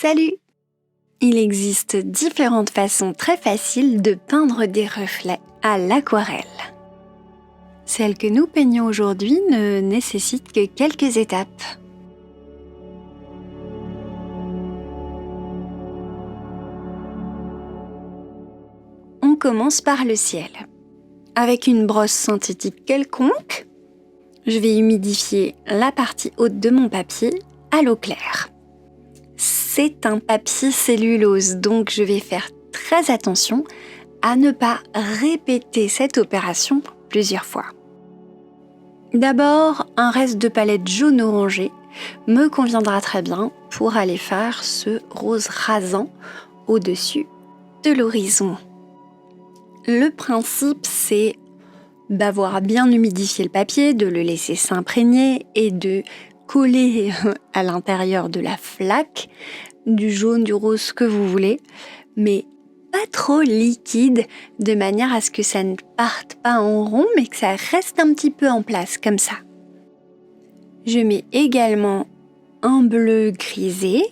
Salut! Il existe différentes façons très faciles de peindre des reflets à l'aquarelle. Celle que nous peignons aujourd'hui ne nécessite que quelques étapes. On commence par le ciel. Avec une brosse synthétique quelconque, je vais humidifier la partie haute de mon papier à l'eau claire. C'est un papier cellulose, donc je vais faire très attention à ne pas répéter cette opération plusieurs fois. D'abord, un reste de palette jaune orangé me conviendra très bien pour aller faire ce rose rasant au-dessus de l'horizon. Le principe, c'est d'avoir bien humidifié le papier, de le laisser s'imprégner et de coller à l'intérieur de la flaque du jaune, du rose, ce que vous voulez, mais pas trop liquide, de manière à ce que ça ne parte pas en rond, mais que ça reste un petit peu en place, comme ça. Je mets également un bleu grisé,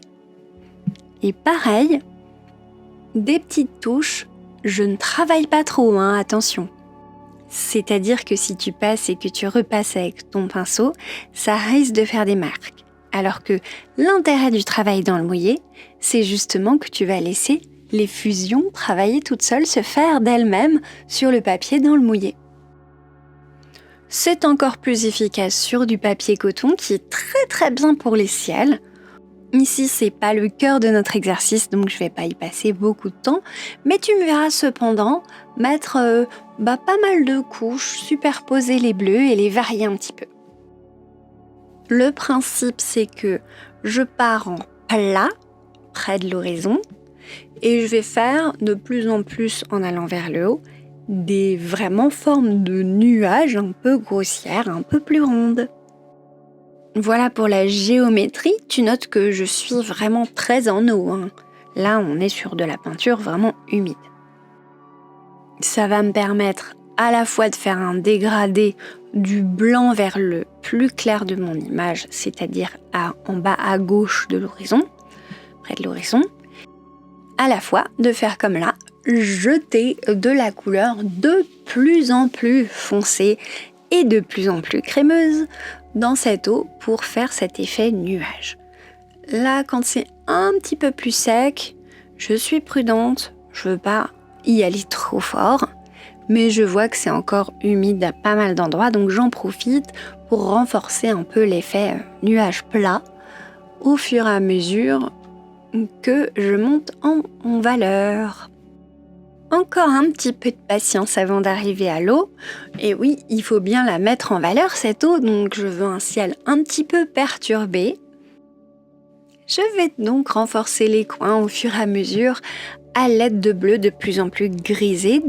et pareil, des petites touches. Je ne travaille pas trop, attention. C'est-à-dire que si tu passes et que tu repasses avec ton pinceau, ça risque de faire des marques. Alors que l'intérêt du travail dans le mouillé, c'est justement que tu vas laisser les fusions travailler toutes seules, se faire d'elles-mêmes sur le papier dans le mouillé. C'est encore plus efficace sur du papier coton qui est très très bien pour les ciels. Ici, c'est pas le cœur de notre exercice, donc je vais pas y passer beaucoup de temps, mais tu me verras cependant mettre pas mal de couches, superposer les bleus et les varier un petit peu. Le principe, c'est que je pars en plat, près de l'horizon, et je vais faire de plus en plus, en allant vers le haut, des vraiment formes de nuages un peu grossières, un peu plus rondes. Voilà pour la géométrie, tu notes que je suis vraiment très en eau. Là, on est sur de la peinture vraiment humide. Ça va me permettre à la fois de faire un dégradé du blanc vers le plus clair de mon image, c'est-à-dire en bas à gauche de l'horizon, près de l'horizon, à la fois de faire comme là, jeter de la couleur de plus en plus foncée et de plus en plus crémeuse dans cette eau pour faire cet effet nuage. Là, quand c'est un petit peu plus sec, je suis prudente, je veux pas y aller trop fort, mais je vois que c'est encore humide à pas mal d'endroits, donc j'en profite pour renforcer un peu l'effet nuage plat au fur et à mesure que je monte en valeur. Encore un petit peu de patience avant d'arriver à l'eau. Et oui, il faut bien la mettre en valeur cette eau, donc je veux un ciel un petit peu perturbé. Je vais donc renforcer les coins au fur et à mesure à l'aide de bleu de plus en plus grisé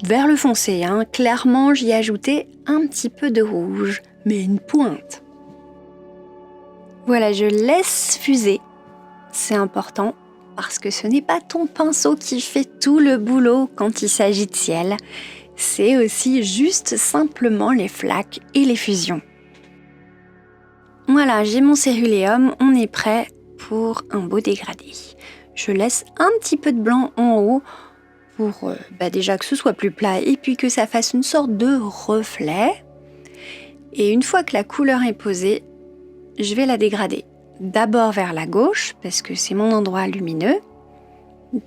vers le foncé. Clairement, j'y ai ajouté un petit peu de rouge, mais une pointe. Voilà, je laisse fuser. C'est important. Parce que ce n'est pas ton pinceau qui fait tout le boulot quand il s'agit de ciel, c'est aussi juste simplement les flaques et les fusions. Voilà, j'ai mon céruléum, on est prêt pour un beau dégradé. Je laisse un petit peu de blanc en haut pour déjà que ce soit plus plat et puis que ça fasse une sorte de reflet. Et une fois que la couleur est posée, je vais la dégrader. D'abord vers la gauche, parce que c'est mon endroit lumineux.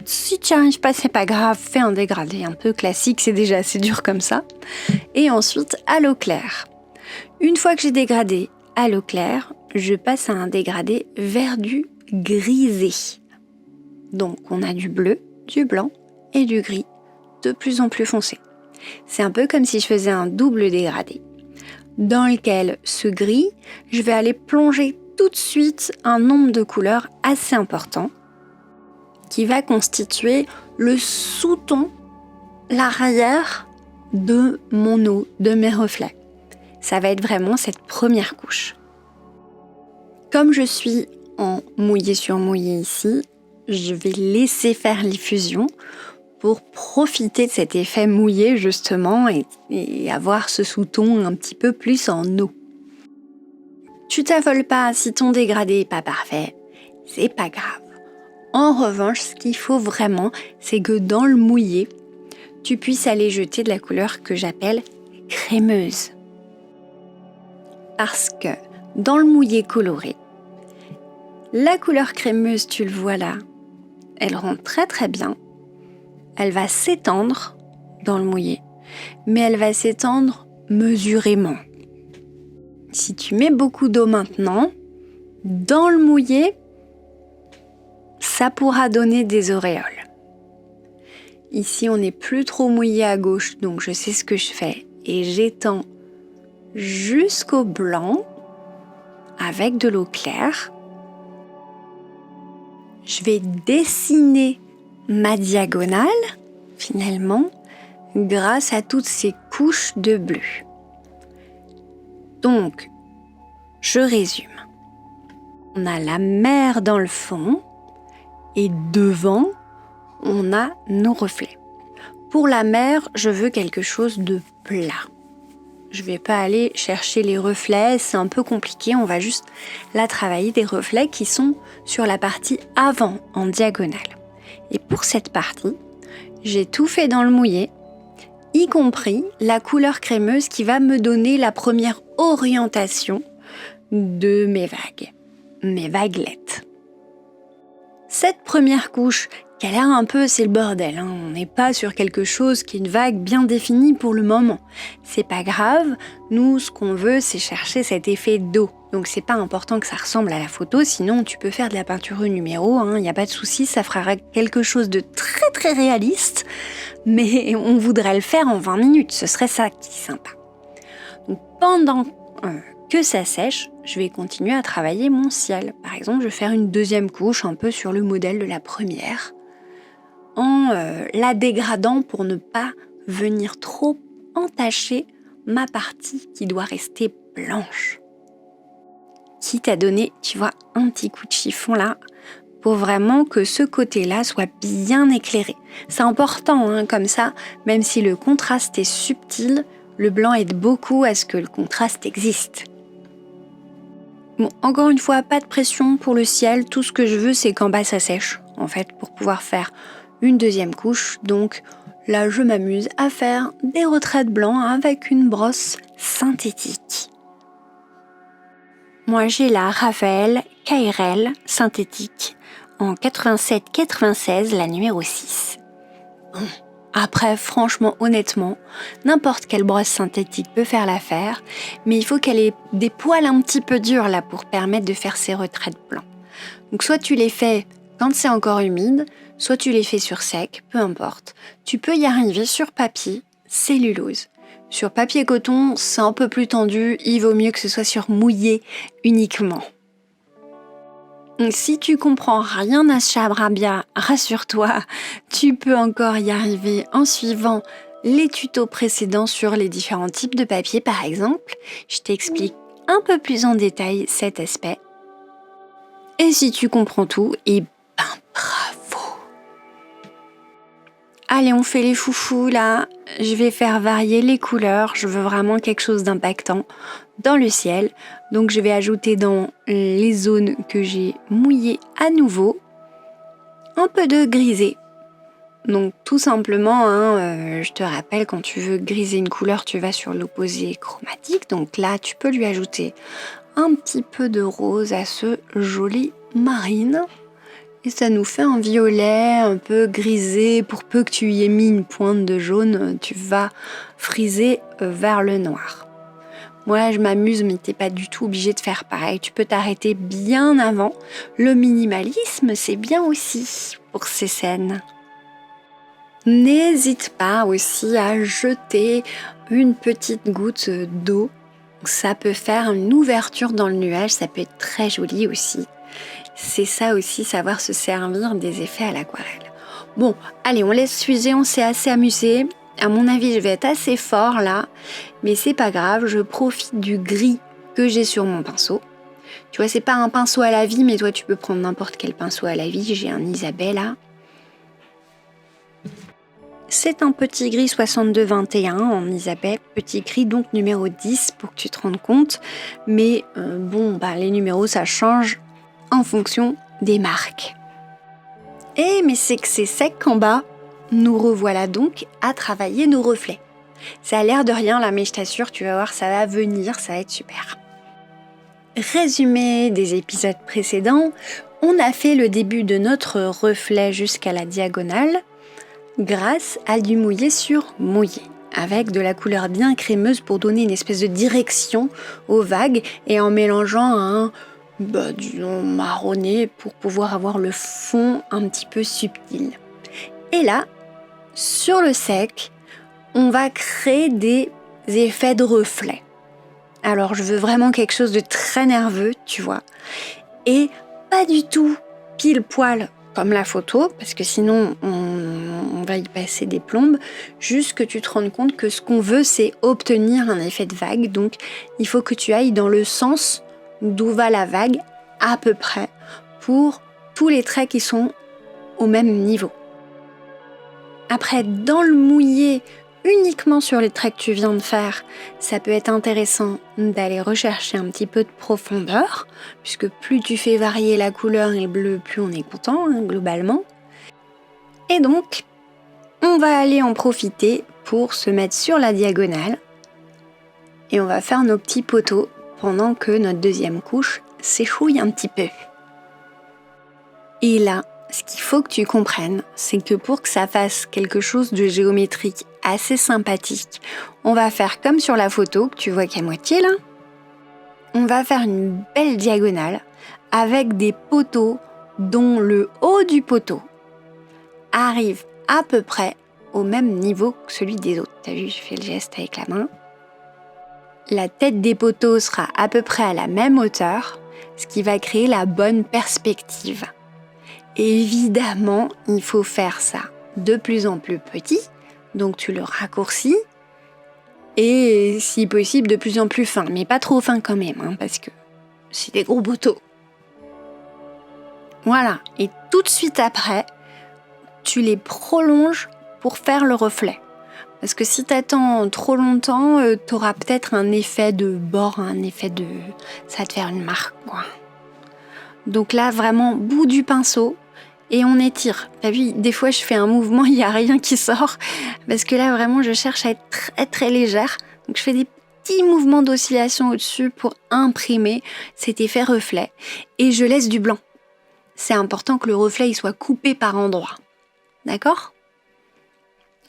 Si tu n'y arrives pas, c'est pas grave, fais un dégradé un peu classique, c'est déjà assez dur comme ça. Et ensuite, à l'eau claire. Une fois que j'ai dégradé à l'eau claire, je passe à un dégradé vers du grisé. Donc, on a du bleu, du blanc et du gris, de plus en plus foncé. C'est un peu comme si je faisais un double dégradé, dans lequel ce gris, je vais aller plonger tout de suite un nombre de couleurs assez important qui va constituer le sous-ton, l'arrière de mon eau, de mes reflets. Ça va être vraiment cette première couche. Comme je suis en mouillé sur mouillé ici, je vais laisser faire les fusions pour profiter de cet effet mouillé justement et avoir ce sous-ton un petit peu plus en eau. Tu t'affoles pas si ton dégradé n'est pas parfait, c'est pas grave. En revanche, ce qu'il faut vraiment, c'est que dans le mouillé, tu puisses aller jeter de la couleur que j'appelle crémeuse. Parce que dans le mouillé coloré, la couleur crémeuse, tu le vois là, elle rend très très bien. Elle va s'étendre dans le mouillé, mais elle va s'étendre mesurément. Si tu mets beaucoup d'eau maintenant, dans le mouillé, ça pourra donner des auréoles. Ici, on n'est plus trop mouillé à gauche, donc je sais ce que je fais. Et j'étends jusqu'au blanc avec de l'eau claire. Je vais dessiner ma diagonale, finalement, grâce à toutes ces couches de bleu. Donc, je résume. On a la mer dans le fond et devant, on a nos reflets. Pour la mer, je veux quelque chose de plat. Je ne vais pas aller chercher les reflets, c'est un peu compliqué, on va juste là travailler des reflets qui sont sur la partie avant, en diagonale. Et pour cette partie, j'ai tout fait dans le mouillé, y compris la couleur crémeuse qui va me donner la première orientation de mes vaguelettes. Cette première couche, qui a l'air un peu, c'est le bordel, hein. On n'est pas sur quelque chose qui est une vague bien définie pour le moment. C'est pas grave, nous ce qu'on veut c'est chercher cet effet d'eau. Donc c'est pas important que ça ressemble à la photo, sinon tu peux faire de la peinture numéro, il n'y a pas de souci, ça fera quelque chose de très très réaliste, mais on voudrait le faire en 20 minutes, ce serait ça qui est sympa. Donc pendant que ça sèche, je vais continuer à travailler mon ciel. Par exemple, je vais faire une deuxième couche un peu sur le modèle de la première, en la dégradant pour ne pas venir trop entacher ma partie qui doit rester blanche. Quitte à donner, tu vois, un petit coup de chiffon là, pour vraiment que ce côté-là soit bien éclairé. C'est important, comme ça, même si le contraste est subtil, le blanc aide beaucoup à ce que le contraste existe. Bon, encore une fois, pas de pression pour le ciel, tout ce que je veux c'est qu'en bas ça sèche, en fait, pour pouvoir faire une deuxième couche. Donc là, je m'amuse à faire des retraits blancs avec une brosse synthétique. Moi, j'ai la Raphael KRL synthétique en 87-96, la numéro 6. Après, franchement, honnêtement, n'importe quelle brosse synthétique peut faire l'affaire, mais il faut qu'elle ait des poils un petit peu durs là pour permettre de faire ces retraits blancs. Donc soit tu les fais quand c'est encore humide, soit tu les fais sur sec, peu importe. Tu peux y arriver sur papier, cellulose. Sur papier coton, c'est un peu plus tendu, il vaut mieux que ce soit sur mouillé uniquement. Si tu comprends rien à ce charabia, rassure-toi, tu peux encore y arriver en suivant les tutos précédents sur les différents types de papier par exemple. Je t'explique un peu plus en détail cet aspect. Et si tu comprends tout, et bravo! Allez, on fait les foufous là. Je vais faire varier les couleurs. Je veux vraiment quelque chose d'impactant dans le ciel. Donc je vais ajouter dans les zones que j'ai mouillées à nouveau un peu de grisé. Donc tout simplement, je te rappelle, quand tu veux griser une couleur, tu vas sur l'opposé chromatique. Donc là, tu peux lui ajouter un petit peu de rose à ce joli marine. Et ça nous fait un violet un peu grisé. Pour peu que tu y aies mis une pointe de jaune, tu vas friser vers le noir. Moi, je m'amuse, mais t'es pas du tout obligé de faire pareil. Tu peux t'arrêter bien avant. Le minimalisme, c'est bien aussi pour ces scènes. N'hésite pas aussi à jeter une petite goutte d'eau. Ça peut faire une ouverture dans le nuage, ça peut être très joli aussi. C'est ça aussi, savoir se servir des effets à l'aquarelle. Bon, allez, on laisse fuser, on s'est assez amusé. À mon avis, je vais être assez fort là, mais c'est pas grave, je profite du gris que j'ai sur mon pinceau. Tu vois, c'est pas un pinceau à la vie, mais toi tu peux prendre n'importe quel pinceau à la vie. J'ai un Isabelle. C'est un petit gris 62-21 en Isabelle, petit gris donc numéro 10 pour que tu te rendes compte. Mais les numéros ça change en fonction des marques. Mais c'est que c'est sec en bas. Nous revoilà donc à travailler nos reflets. Ça a l'air de rien là, mais je t'assure, tu vas voir, ça va venir, ça va être super. Résumé des épisodes précédents, on a fait le début de notre reflet jusqu'à la diagonale grâce à du mouillé sur mouillé, avec de la couleur bien crémeuse pour donner une espèce de direction aux vagues et en mélangeant un disons marronné pour pouvoir avoir le fond un petit peu subtil. Et là, sur le sec, on va créer des effets de reflets. Alors je veux vraiment quelque chose de très nerveux, tu vois, et pas du tout pile poil comme la photo, parce que sinon on va y passer des plombes, juste que tu te rendes compte que ce qu'on veut c'est obtenir un effet de vague, donc il faut que tu ailles dans le sens d'où va la vague à peu près pour tous les traits qui sont au même niveau. Après, dans le mouillé, uniquement sur les traits que tu viens de faire, ça peut être intéressant d'aller rechercher un petit peu de profondeur, puisque plus tu fais varier la couleur et le bleu, plus on est content, globalement. Et donc, on va aller en profiter pour se mettre sur la diagonale et on va faire nos petits poteaux pendant que notre deuxième couche s'échouille un petit peu. Et là, ce qu'il faut que tu comprennes, c'est que pour que ça fasse quelque chose de géométrique assez sympathique, on va faire comme sur la photo que tu vois qu'à moitié là. On va faire une belle diagonale avec des poteaux dont le haut du poteau arrive à peu près au même niveau que celui des autres. T'as vu, je fais le geste avec la main. La tête des poteaux sera à peu près à la même hauteur, ce qui va créer la bonne perspective. Évidemment, il faut faire ça de plus en plus petit, donc tu le raccourcis, et si possible de plus en plus fin, mais pas trop fin quand même, parce que c'est des gros poteaux. Voilà, et tout de suite après, tu les prolonges pour faire le reflet. Parce que si t'attends trop longtemps, t'auras peut-être un effet de bord, ça va te faire une marque, quoi. Donc là, vraiment, bout du pinceau, et on étire. T'as vu, des fois, je fais un mouvement, il n'y a rien qui sort, parce que là, vraiment, je cherche à être très, très légère. Donc, je fais des petits mouvements d'oscillation au-dessus pour imprimer cet effet reflet. Et je laisse du blanc. C'est important que le reflet il soit coupé par endroits. D'accord ?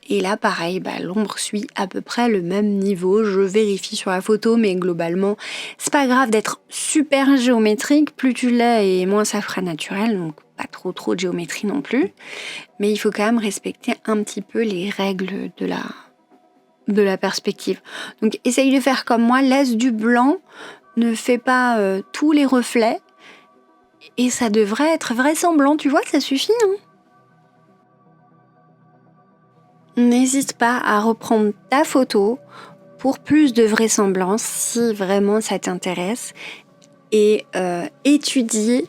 Et là, pareil, l'ombre suit à peu près le même niveau. Je vérifie sur la photo, mais globalement, c'est pas grave d'être super géométrique. Plus tu l'es et moins ça fera naturel. Donc, pas trop de géométrie non plus. Mais il faut quand même respecter un petit peu les règles de la perspective. Donc, essaye de faire comme moi. Laisse du blanc. Ne fais pas tous les reflets. Et ça devrait être vraisemblant. Tu vois, ça suffit, N'hésite pas à reprendre ta photo pour plus de vraisemblance si vraiment ça t'intéresse et étudier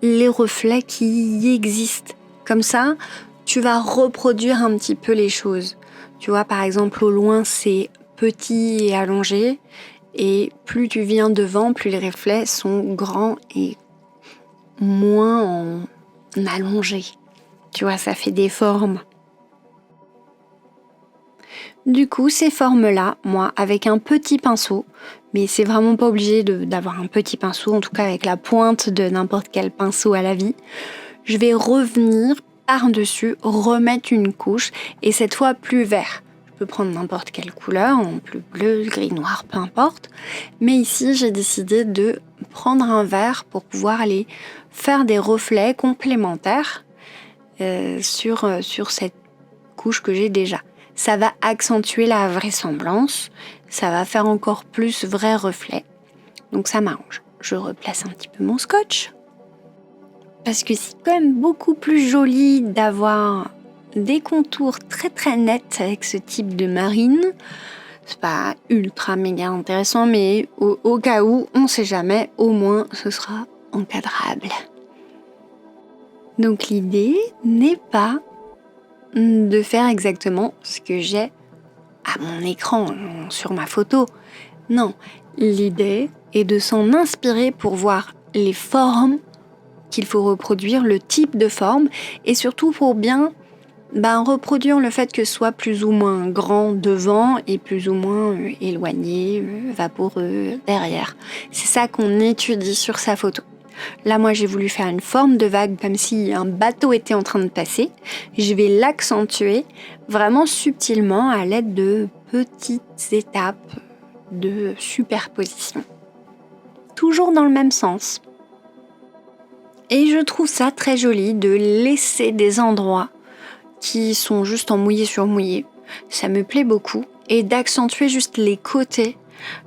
les reflets qui existent. Comme ça, tu vas reproduire un petit peu les choses. Tu vois, par exemple, au loin, c'est petit et allongé et plus tu viens devant, plus les reflets sont grands et moins en allongé. Tu vois, ça fait des formes. Du coup, ces formes-là, moi, avec un petit pinceau, mais c'est vraiment pas obligé d'avoir un petit pinceau, en tout cas avec la pointe de n'importe quel pinceau à la vie, je vais revenir par-dessus, remettre une couche, et cette fois plus vert. Je peux prendre n'importe quelle couleur, en plus bleu, gris, noir, peu importe, mais ici, j'ai décidé de prendre un vert pour pouvoir aller faire des reflets complémentaires sur cette couche que j'ai déjà. Ça va accentuer la vraisemblance, ça va faire encore plus vrai reflet. Donc ça m'arrange. Je replace un petit peu mon scotch. Parce que c'est quand même beaucoup plus joli d'avoir des contours très très nets avec ce type de marine. C'est pas ultra méga intéressant, mais au cas où, on sait jamais, au moins ce sera encadrable. Donc l'idée n'est pas de faire exactement ce que j'ai à mon écran, sur ma photo. Non, l'idée est de s'en inspirer pour voir les formes qu'il faut reproduire, le type de forme, et surtout pour bien reproduire le fait que ce soit plus ou moins grand devant et plus ou moins éloigné, vaporeux derrière. C'est ça qu'on étudie sur sa photo. Là, moi, j'ai voulu faire une forme de vague comme si un bateau était en train de passer. Je vais l'accentuer vraiment subtilement à l'aide de petites étapes de superposition. Toujours dans le même sens. Et je trouve ça très joli de laisser des endroits qui sont juste en mouillé sur mouillé. Ça me plaît beaucoup. Et d'accentuer juste les côtés,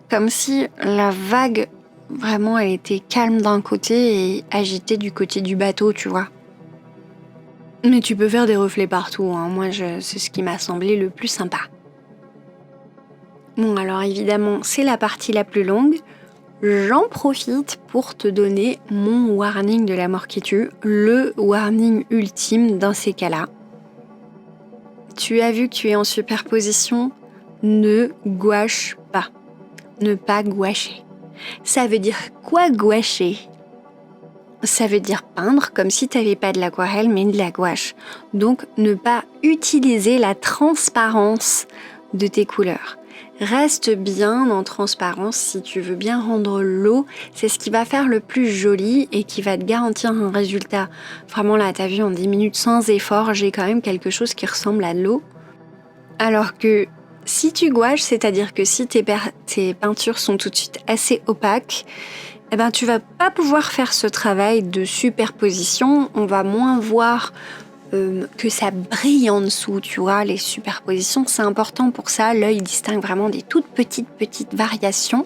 comme si la vague, vraiment, elle était calme d'un côté et agitée du côté du bateau, tu vois. Mais tu peux faire des reflets partout, hein. Moi, c'est ce qui m'a semblé le plus sympa. Bon, alors évidemment, c'est la partie la plus longue. J'en profite pour te donner mon warning de la mort qui tue, le warning ultime dans ces cas-là. Tu as vu que tu es en superposition, ne gouache pas. Ne pas gouacher. Ça veut dire quoi gouacher ? Ça veut dire peindre comme si tu n'avais pas de l'aquarelle mais de la gouache. Donc ne pas utiliser la transparence de tes couleurs. Reste bien en transparence si tu veux bien rendre l'eau. C'est ce qui va faire le plus joli et qui va te garantir un résultat. Vraiment là, tu as vu, en 10 minutes sans effort, j'ai quand même quelque chose qui ressemble à de l'eau. Alors que si tu gouaches, c'est-à-dire que si tes peintures sont tout de suite assez opaques, tu vas pas pouvoir faire ce travail de superposition. On va moins voir que ça brille en dessous, tu vois. Les superpositions, c'est important pour ça. L'œil distingue vraiment des toutes petites variations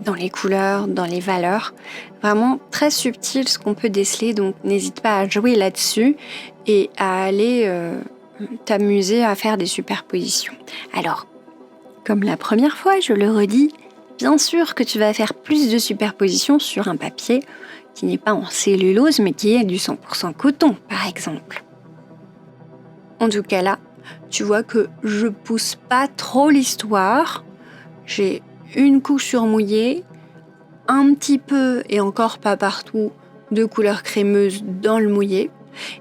dans les couleurs, dans les valeurs. Vraiment très subtil ce qu'on peut déceler, donc n'hésite pas à jouer là-dessus et à aller t'amuser à faire des superpositions. Alors, comme la première fois, je le redis, bien sûr que tu vas faire plus de superpositions sur un papier qui n'est pas en cellulose, mais qui est du 100% coton, par exemple. En tout cas là, tu vois que je pousse pas trop l'histoire. J'ai une couche surmouillée, un petit peu, et encore pas partout, de couleur crémeuse dans le mouillé.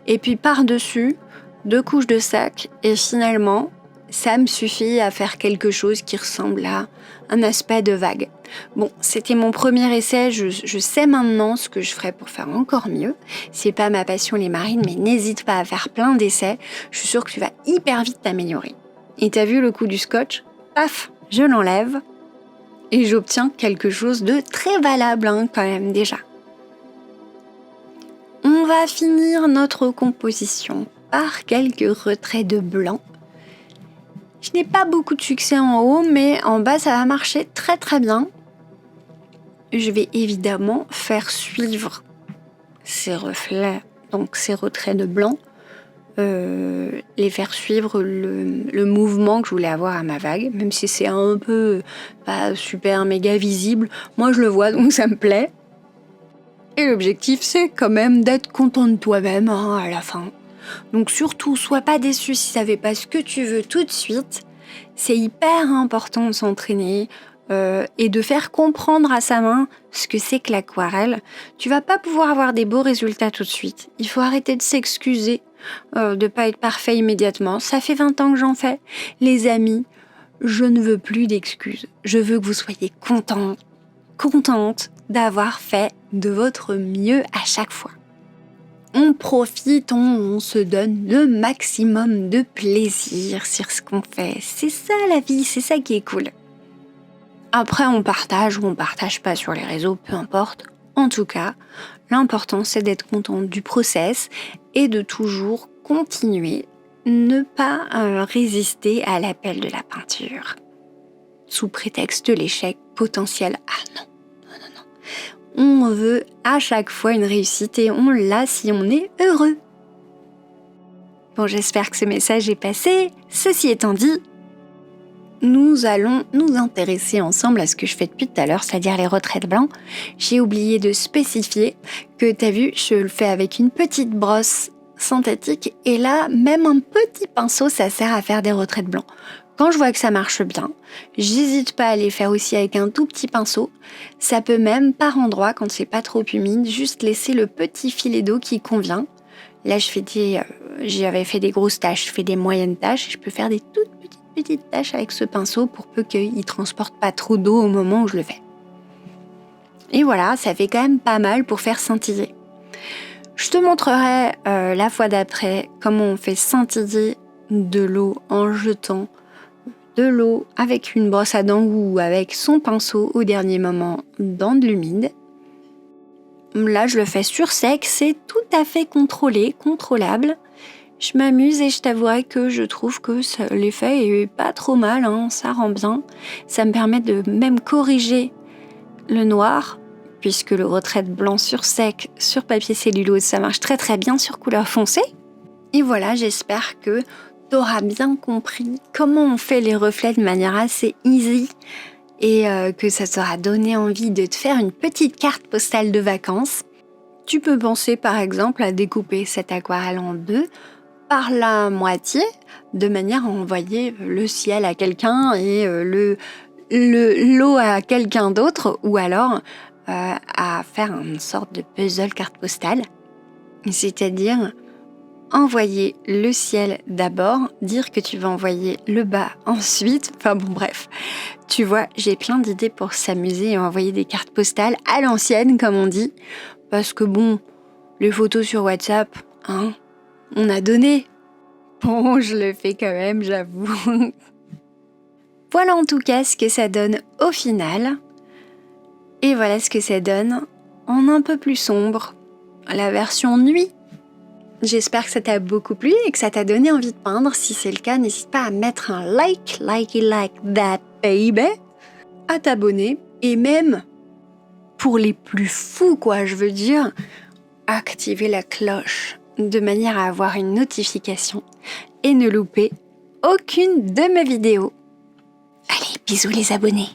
Et puis par-dessus, 2 couches de sac, et finalement, ça me suffit à faire quelque chose qui ressemble à un aspect de vague. Bon, c'était mon premier essai, je sais maintenant ce que je ferai pour faire encore mieux. C'est pas ma passion les marines, mais n'hésite pas à faire plein d'essais, je suis sûre que tu vas hyper vite t'améliorer. Et t'as vu le coup du scotch ? Paf, je l'enlève, et j'obtiens quelque chose de très valable quand même déjà. On va finir notre composition par quelques retraits de blanc. Je n'ai pas beaucoup de succès en haut, mais en bas ça va marcher très très bien. Je vais évidemment faire suivre ces reflets, donc ces retraits de blanc, les faire suivre le mouvement que je voulais avoir à ma vague, même si c'est un peu pas super méga visible, moi je le vois donc ça me plaît. Et l'objectif c'est quand même d'être content de toi-même à la fin. Donc surtout, sois pas déçu si ça fait pas ce que tu veux tout de suite. C'est hyper important de s'entraîner et de faire comprendre à sa main ce que c'est que l'aquarelle. Tu vas pas pouvoir avoir des beaux résultats tout de suite. Il faut arrêter de s'excuser de pas être parfait immédiatement. Ça fait 20 ans que j'en fais. Les amis, je ne veux plus d'excuses. Je veux que vous soyez contente d'avoir fait de votre mieux à chaque fois. On profite, on se donne le maximum de plaisir sur ce qu'on fait. C'est ça la vie, c'est ça qui est cool. Après, on partage ou on partage pas sur les réseaux, peu importe. En tout cas, l'important c'est d'être content du process et de toujours continuer, ne pas résister à l'appel de la peinture. Sous prétexte de l'échec potentiel. Ah non. On veut à chaque fois une réussite et on l'a si on est heureux. Bon, j'espère que ce message est passé. Ceci étant dit, nous allons nous intéresser ensemble à ce que je fais depuis tout à l'heure, c'est-à-dire les retraits blancs. J'ai oublié de spécifier que t'as vu, je le fais avec une petite brosse synthétique et là, même un petit pinceau, ça sert à faire des retraits blancs. Quand je vois que ça marche bien, j'hésite pas à les faire aussi avec un tout petit pinceau. Ça peut même, par endroit, quand c'est pas trop humide, juste laisser le petit filet d'eau qui convient. Là, j'avais fait des grosses taches, je fais des moyennes taches. Je peux faire des toutes petites taches avec ce pinceau pour peu qu'il transporte pas trop d'eau au moment où je le fais. Et voilà, ça fait quand même pas mal pour faire scintiller. Je te montrerai la fois d'après comment on fait scintiller de l'eau en jetant de l'eau avec une brosse à dents ou avec son pinceau au dernier moment dans de l'humide. Là, je le fais sur sec, c'est tout à fait contrôlable. Je m'amuse et je t'avouerai que je trouve que l'effet est pas trop mal, ça rend bien. Ça me permet de même corriger le noir, puisque le retrait de blanc sur sec, sur papier cellulose, ça marche très très bien sur couleur foncée. Et voilà, j'espère que tu auras bien compris comment on fait les reflets de manière assez easy et que ça t'aura donné envie de te faire une petite carte postale de vacances. Tu peux penser par exemple à découper cette aquarelle en deux par la moitié de manière à envoyer le ciel à quelqu'un et l'eau à quelqu'un d'autre, ou alors à faire une sorte de puzzle carte postale, c'est-à-dire envoyer le ciel d'abord, dire que tu vas envoyer le bas ensuite, enfin bon bref, tu vois, j'ai plein d'idées pour s'amuser et envoyer des cartes postales à l'ancienne comme on dit, parce que bon, les photos sur WhatsApp, on a donné. Bon, je le fais quand même, j'avoue. Voilà en tout cas ce que ça donne au final. Et voilà ce que ça donne en un peu plus sombre, la version nuit. J'espère que ça t'a beaucoup plu et que ça t'a donné envie de peindre. Si c'est le cas, n'hésite pas à mettre un like that baby, à t'abonner et même, pour les plus fous je veux dire, activer la cloche de manière à avoir une notification et ne louper aucune de mes vidéos. Allez, bisous les abonnés!